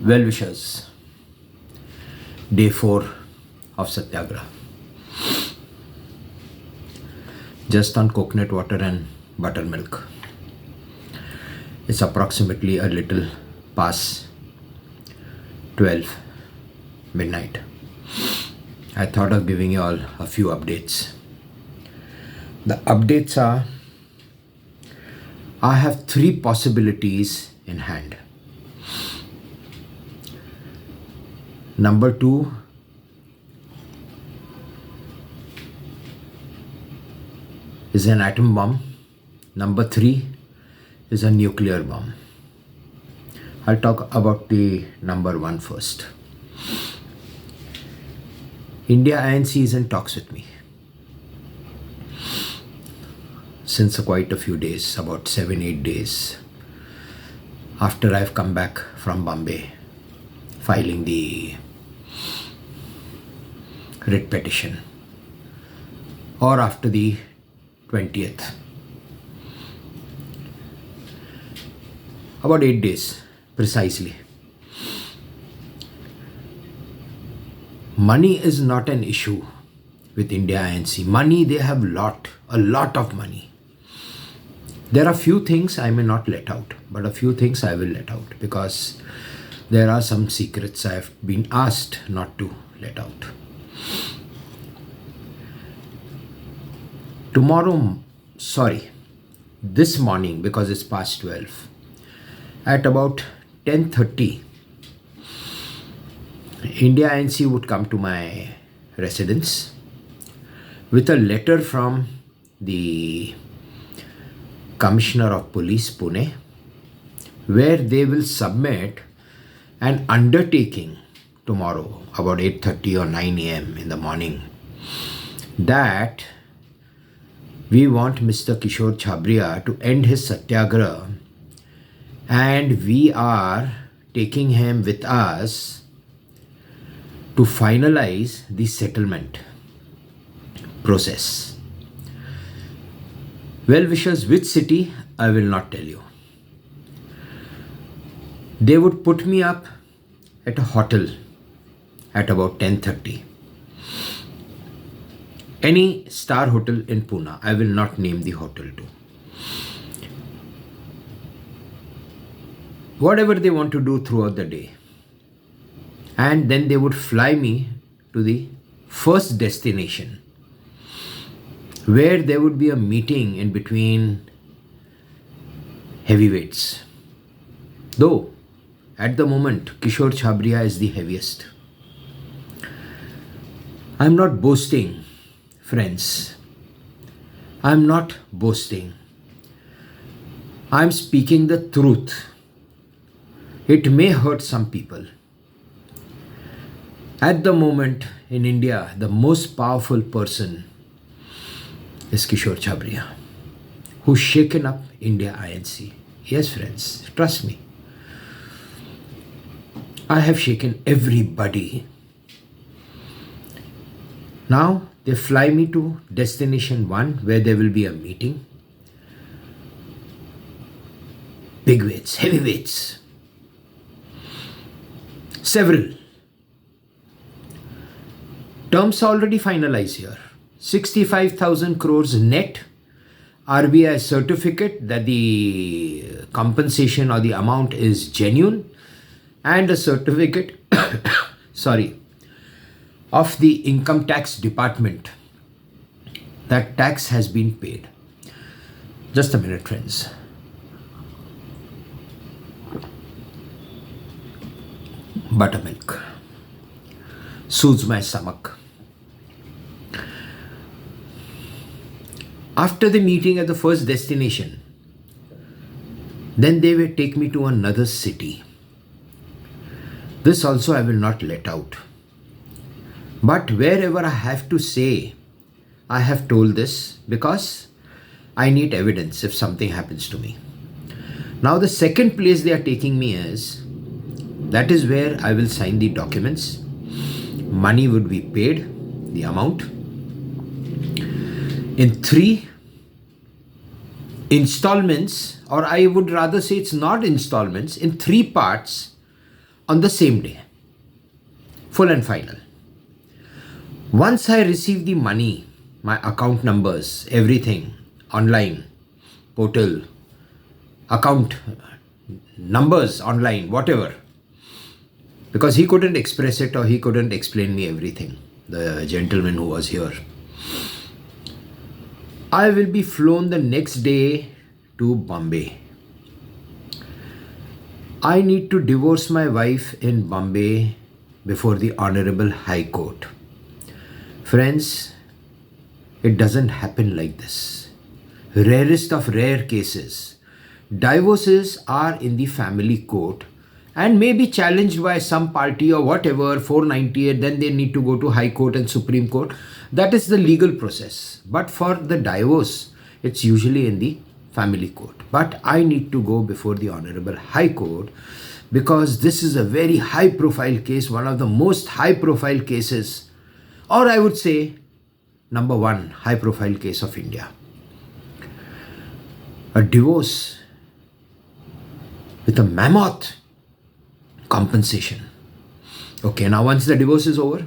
Well wishers, day 4 of Satyagraha. Just on coconut water and buttermilk. It's approximately a little past 12 midnight. I thought of giving you all a few updates. The updates are I have 3 possibilities in hand. Number 2 is an atom bomb. Number 3 is a nuclear bomb. I'll talk about the number 1 first. India INC is in talks with me since quite a few days, about 7-8 days after I've come back from Bombay filing the writ petition, or after the 20th. About 8 days precisely. Money is not an issue with India INC. Money, they have a lot of money. There are few things I may not let out, but a few things I will let out because there are some secrets I have been asked not to let out. This morning, because it's past 12, at about 10:30, India INC would come to my residence with a letter from the Commissioner of Police, Pune, where they will submit an undertaking tomorrow about 8:30 or 9 a.m. in the morning that we want Mr. Kishore Chhabria to end his satyagraha, and we are taking him with us to finalize the settlement process. Well wishers, which city, I will not tell you. They would put me up at a hotel at about 10:30. Any star hotel in Pune. I will not name the hotel too. Whatever they want to do throughout the day. And then they would fly me to the first destination, where there would be a meeting in between heavyweights. Though, at the moment, Kishore Chhabria is the heaviest. I'm not boasting, friends. I'm not boasting. I'm speaking the truth. It may hurt some people. At the moment in India, the most powerful person is Kishore Chhabria, who's shaken up India INC. Yes, friends, trust me. I have shaken everybody. Now they fly me to destination 1, where there will be a meeting. Big weights, heavy weights. Several. Terms already finalized here. 65,000 crores net, RBI certificate that the compensation or the amount is genuine, and a certificate of the income tax department that tax has been paid. Just a minute, friends. Buttermilk soothes my stomach. After the meeting at the first destination, then they will take me to another city. This also I will not let out. But wherever I have to say, I have told this because I need evidence if something happens to me. Now the second place they are taking me that is where I will sign the documents. Money would be paid, the amount, in 3 installments, or I would rather say it's not installments, in 3 parts on the same day, full and final. Once I receive the money, my account numbers, everything, online, portal, account numbers online, whatever, because he couldn't express it or he couldn't explain me everything, the gentleman who was here. I will be flown the next day to Bombay. I need to divorce my wife in Bombay before the Honorable High Court. Friends, it doesn't happen like this. Rarest of rare cases. Divorces are in the family court and may be challenged by some party or whatever, 498, then they need to go to High Court and Supreme Court. That is the legal process. But for the divorce, it's usually in the family court. But I need to go before the Honorable High Court because this is a very high profile case, one of the most high profile cases, or I would say number one high profile case of India. A divorce with a mammoth compensation. Okay, now once the divorce is over,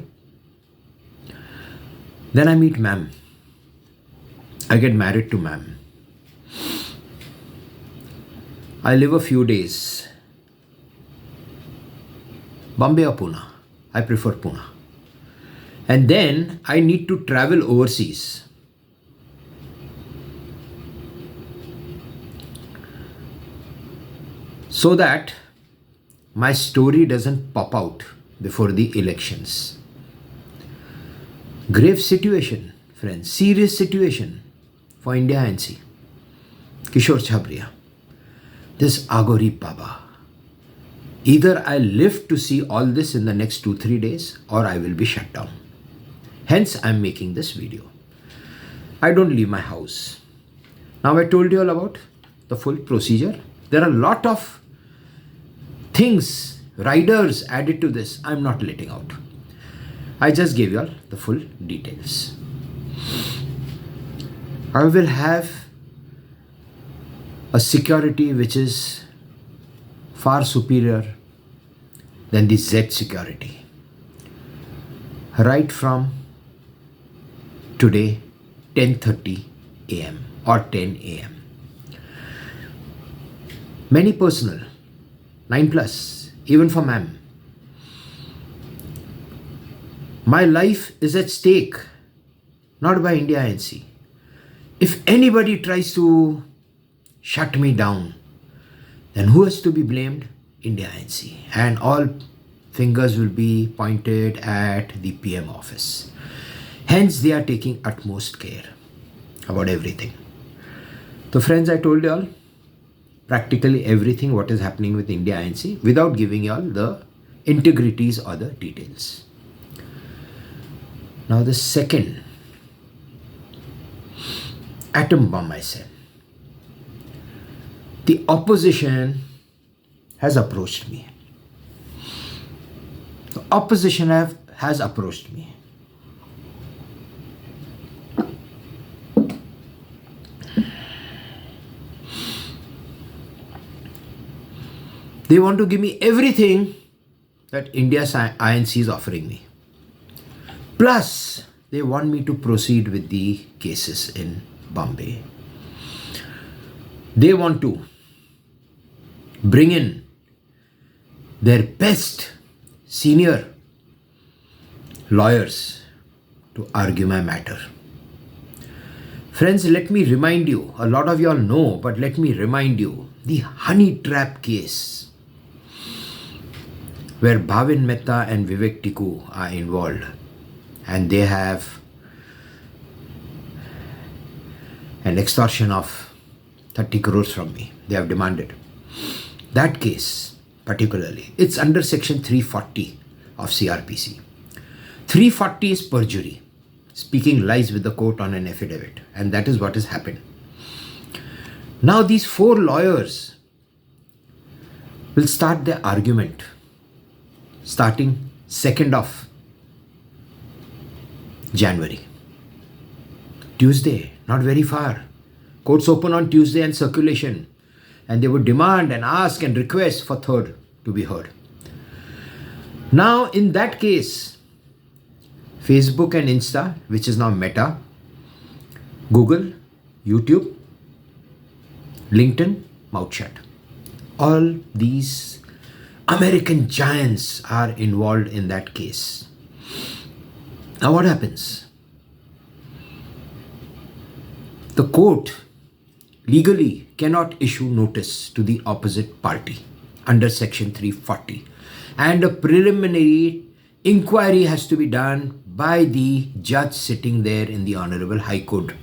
then I meet ma'am. I get married to ma'am. I live a few days. Bombay or Pune? I prefer Pune. And then I need to travel overseas. So that my story doesn't pop out before the elections. Grave situation, friends, serious situation for India NC. Kishore Chhabria, this Agori Baba. Either I live to see all this in the next 2-3 days or I will be shut down. Hence I am making this video. I don't leave my house. Now I told you all about the full procedure. There are a lot of things, riders added to this. I am not letting out. I just gave you all the full details. I will have a security which is far superior than the Z security. Right from today 10:30 a.m. or 10 a.m. Many personal, 9+, even for ma'am. My life is at stake, not by India NC. If anybody tries to shut me down, then who has to be blamed? India NC. And all fingers will be pointed at the PM office. Hence, they are taking utmost care about everything. So friends, I told you all practically everything what is happening with India NC without giving you all the integrities or the details. Now the second atom bomb, I said. The opposition has approached me. The opposition has approached me. They want to give me everything that India's INC is offering me. Plus, they want me to proceed with the cases in Bombay. They want to bring in their best senior lawyers to argue my matter. Friends, let me remind you, a lot of you all know, but let me remind you, the honey trap case where Bhavin Mehta and Vivek Tikku are involved and they have an extortion of 30 crores from me. They have demanded. That case particularly, it's under section 340 of CRPC. 340 is perjury, speaking lies with the court on an affidavit, and that is what has happened. Now these 4 lawyers will start their argument starting 2nd of January. Tuesday, not very far. Courts open on Tuesday and circulation, and they would demand and ask and request for 3rd to be heard. Now, in that case, Facebook and Insta, which is now Meta, Google, YouTube, LinkedIn, mouth shut. All these American giants are involved in that case. Now, what happens? The court legally cannot issue notice to the opposite party under Section 340, and a preliminary inquiry has to be done by the judge sitting there in the Honorable High Court.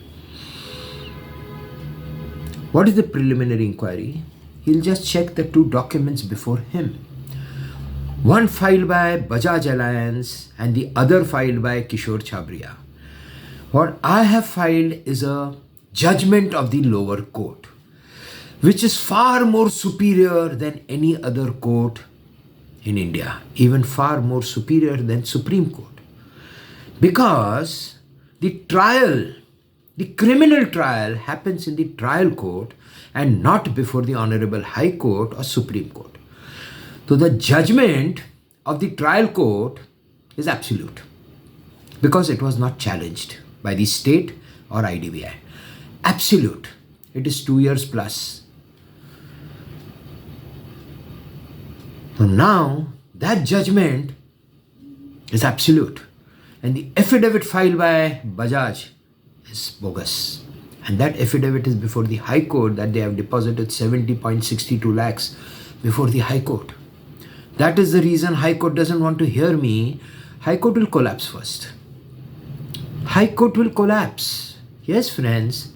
What is the preliminary inquiry? He'll just check the two documents before him. One filed by Bajaj Alliance and the other filed by Kishore Chhabria. What I have filed is a judgment of the lower court, which is far more superior than any other court in India, even far more superior than Supreme Court. Because the trial, the criminal trial happens in the trial court and not before the Honorable High Court or Supreme Court. So the judgment of the trial court is absolute because it was not challenged by the state or IDBI. Absolute. It is 2 years plus. So now that judgment is absolute, and the affidavit filed by Bajaj is bogus. And that affidavit is before the High Court that they have deposited 70.62 lakhs before the High Court. That is the reason High Court doesn't want to hear me. High Court will collapse first. High Court will collapse. Yes, friends.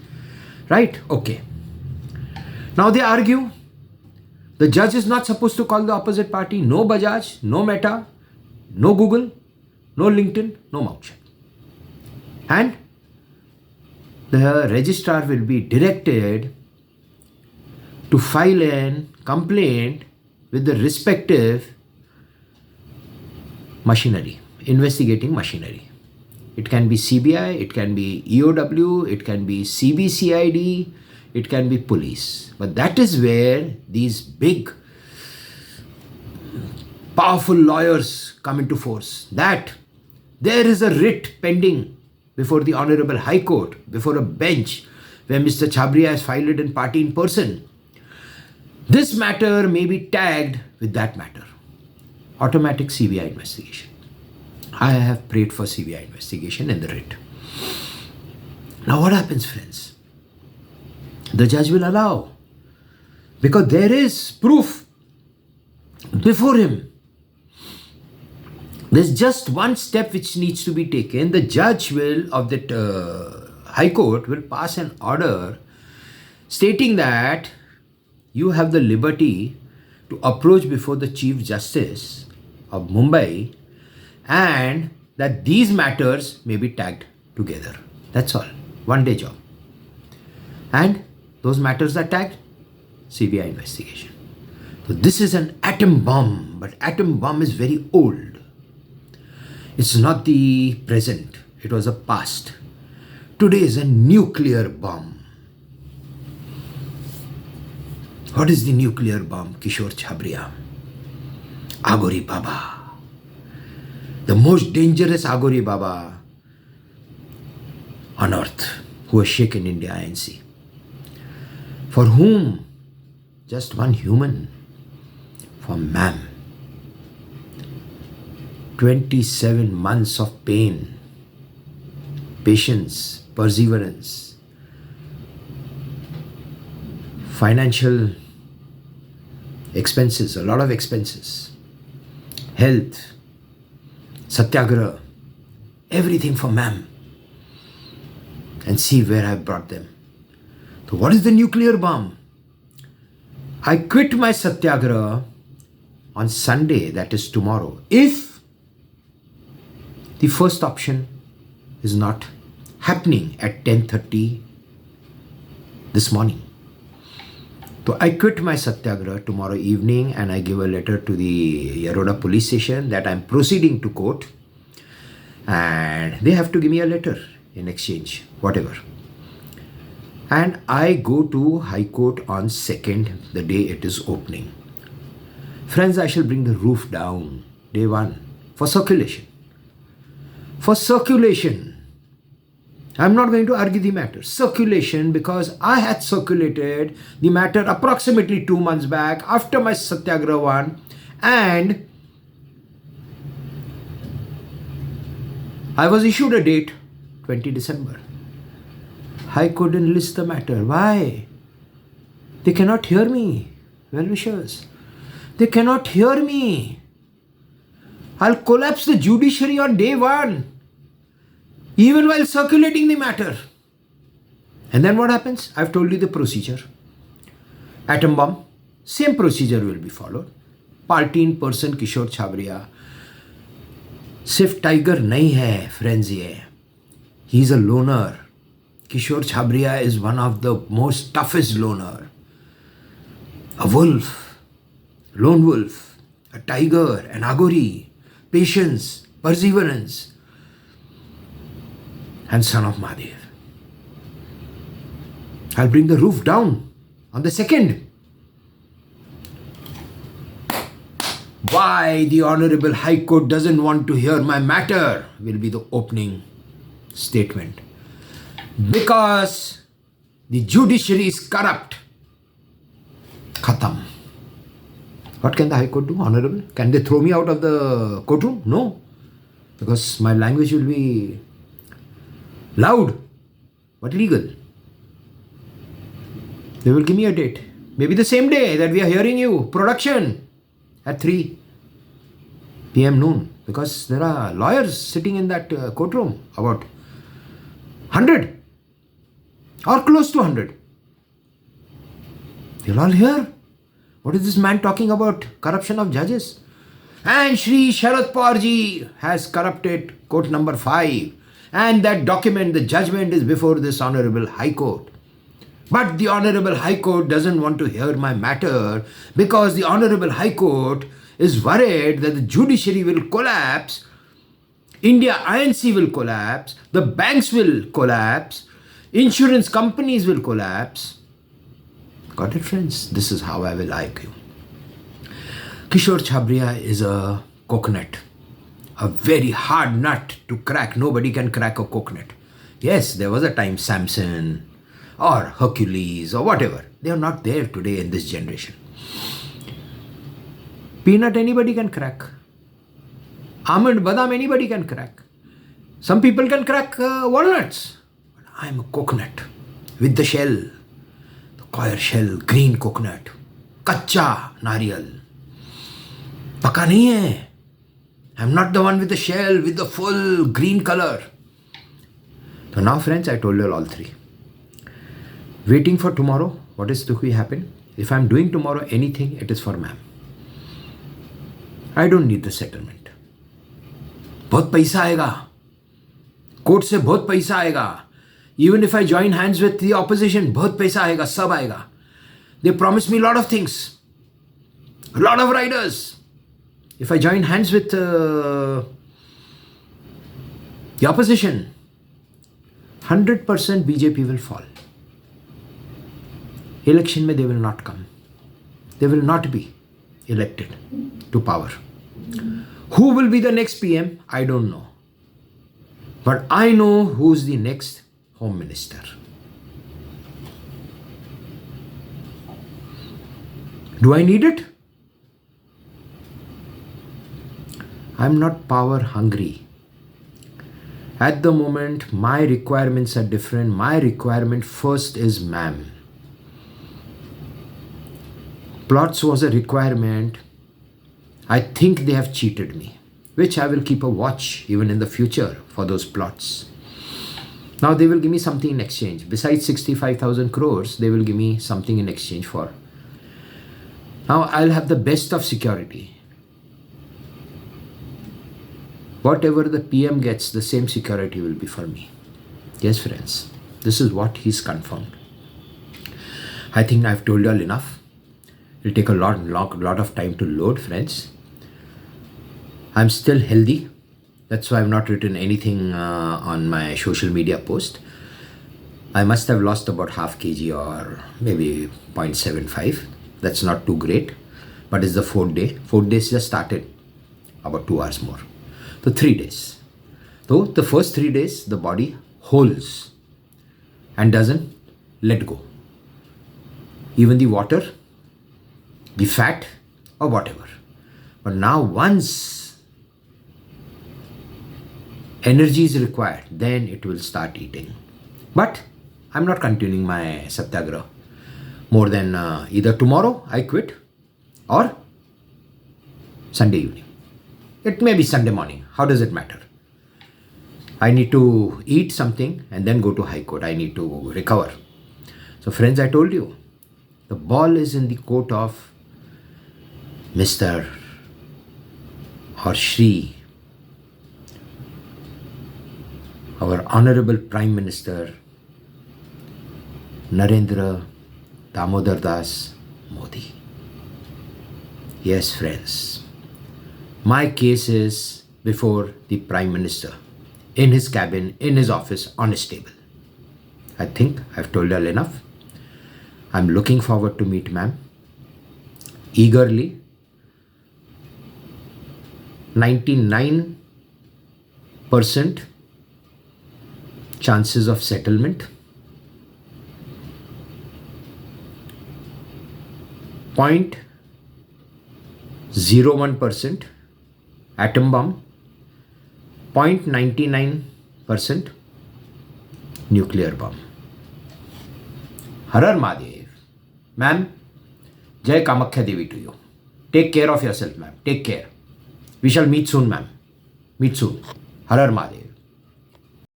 Right? Okay. Now they argue the judge is not supposed to call the opposite party. No Bajaj, no Meta, no Google, no LinkedIn, no mouth shut. And the registrar will be directed to file a complaint with the respective machinery, investigating machinery. It can be CBI, it can be EOW, it can be CBCID, it can be police. But that is where these big, powerful lawyers come into force. That there is a writ pending before the Honorable High Court, before a bench where Mr. Chhabria has filed it in party in person. This matter may be tagged with that matter. Automatic CBI investigation. I have prayed for CBI investigation in the writ. Now what happens, friends? The judge will allow, because there is proof before him. There's just one step which needs to be taken. The judge of the High Court will pass an order stating that you have the liberty to approach before the Chief Justice of Mumbai, and that these matters may be tagged together. That's all. One day job. And those matters are tagged CBI investigation. So this is an atom bomb, but atom bomb is very old. It's not the present. It was a past. Today is a nuclear bomb. What is the nuclear bomb? Kishore Chhabria. Agori Baba. The most dangerous Agori Baba on earth who has shaken India INC. For whom? Just one human. For ma'am. 27 months of pain, patience, perseverance, financial expenses, a lot of expenses, health, satyagraha, everything for ma'am. And see where I brought them. So what is the nuclear bomb? I quit my satyagraha on Sunday, that is tomorrow, if the first option is not happening at 10:30 this morning. So I quit my satyagraha tomorrow evening and I give a letter to the Yaroda police station that I'm proceeding to court, and they have to give me a letter in exchange, whatever. And I go to High Court on 2nd, the day it is opening. Friends, I shall bring the roof down day one, for circulation. For circulation. I'm not going to argue the matter. Circulation, because I had circulated the matter approximately 2 months back after my Satyagraha one, and I was issued a date, 20 December. High Court didn't list the matter. Why? They cannot hear me, well-wishers. They cannot hear me. I'll collapse the judiciary on day one, even while circulating the matter. And then what happens? I've told you the procedure. Atom bomb, same procedure will be followed. Party in person Kishore Chhabria. सिर्फ tiger नहीं है friends ये. He is a loner. Kishore Chhabria is one of the most toughest loner. A wolf, lone wolf, a tiger, an agori, patience, perseverance, and son of Mahadev. I'll bring the roof down on the second. Why the Honorable High Court doesn't want to hear my matter will be the opening statement. Because the judiciary is corrupt. Khatam. What can the High Court do, Honorable? Can they throw me out of the courtroom? No. Because my language will be loud, but legal. They will give me a date. Maybe the same day that we are hearing you. Production at 3 p.m. noon. Because there are lawyers sitting in that courtroom. About 100 or close to 100. They'll all hear. What is this man talking about? Corruption of judges. And Shri Sharad Pawar ji has corrupted court number 5. And that document, the judgment is before this Honorable High Court. But the Honorable High Court doesn't want to hear my matter because the Honorable High Court is worried that the judiciary will collapse, India INC will collapse, the banks will collapse, insurance companies will collapse. Got it, friends? This is how I will like you. Kishore Chhabria is a coconut, a very hard nut to crack. Nobody can crack a coconut. Yes, there was a time Samson or Hercules or whatever. They are not there today in this generation. Peanut anybody can crack. Almond, badam anybody can crack. Some people can crack walnuts. But I am a coconut with the shell. The coir shell, green coconut. Kacha nariyal. Paka nahi hai. I am not the one with the shell, with the full green color. So now friends, I told you all three. Waiting for tomorrow, what is to happen? If I am doing tomorrow anything, it is for ma'am. I don't need the settlement. बहुत पैसा आएगा. Court से बहुत पैसा आएगा. Even if I join hands with the opposition, बहुत पैसा आएगा, सब आएगा. They promised me a lot of things. A lot of riders. If I join hands with the opposition, 100% BJP will fall. Election mein they will not come. They will not be elected to power. Who will be the next PM? I don't know. But I know who's the next Home Minister. Do I need it? I'm not power hungry. At the moment, my requirements are different. My requirement first is ma'am. Plots was a requirement. I think they have cheated me, which I will keep a watch even in the future for those plots. Now they will give me something in exchange. Besides 65,000 crores, they will give me something in exchange for. Now I'll have the best of security. Whatever the PM gets, the same security will be for me. Yes, friends, this is what he's confirmed. I think I've told you all enough. It will take a lot of time to load, friends. I'm still healthy. That's why I've not written anything on my social media post. I must have lost about half kg or maybe 0.75. That's not too great. But it's the 4th day. 4 days just started. about 2 hours more. So 3 days. So the first 3 days, the body holds and doesn't let go. Even the water, the fat, or whatever. But now once energy is required, then it will start eating. But I'm not continuing my satyagraha more than either tomorrow I quit or Sunday evening. It may be Sunday morning. How does it matter? I need to eat something and then go to High Court. I need to recover. So friends, I told you, the ball is in the court of Mr. or Shri, our Honorable Prime Minister Narendra Damodar Das Modi. Yes, friends, my case is before the Prime Minister, in his cabin, in his office, on his table. I think I've told you all enough. I'm looking forward to meet ma'am eagerly. 99% chances of settlement. 0.01% atom bomb. 0.99% nuclear bomb. Har Har Mahadev. Ma'am, Jai Kamakhya Devi to you. Take care of yourself, ma'am. Take care. We shall meet soon, ma'am. Meet soon. Har Har Mahadev.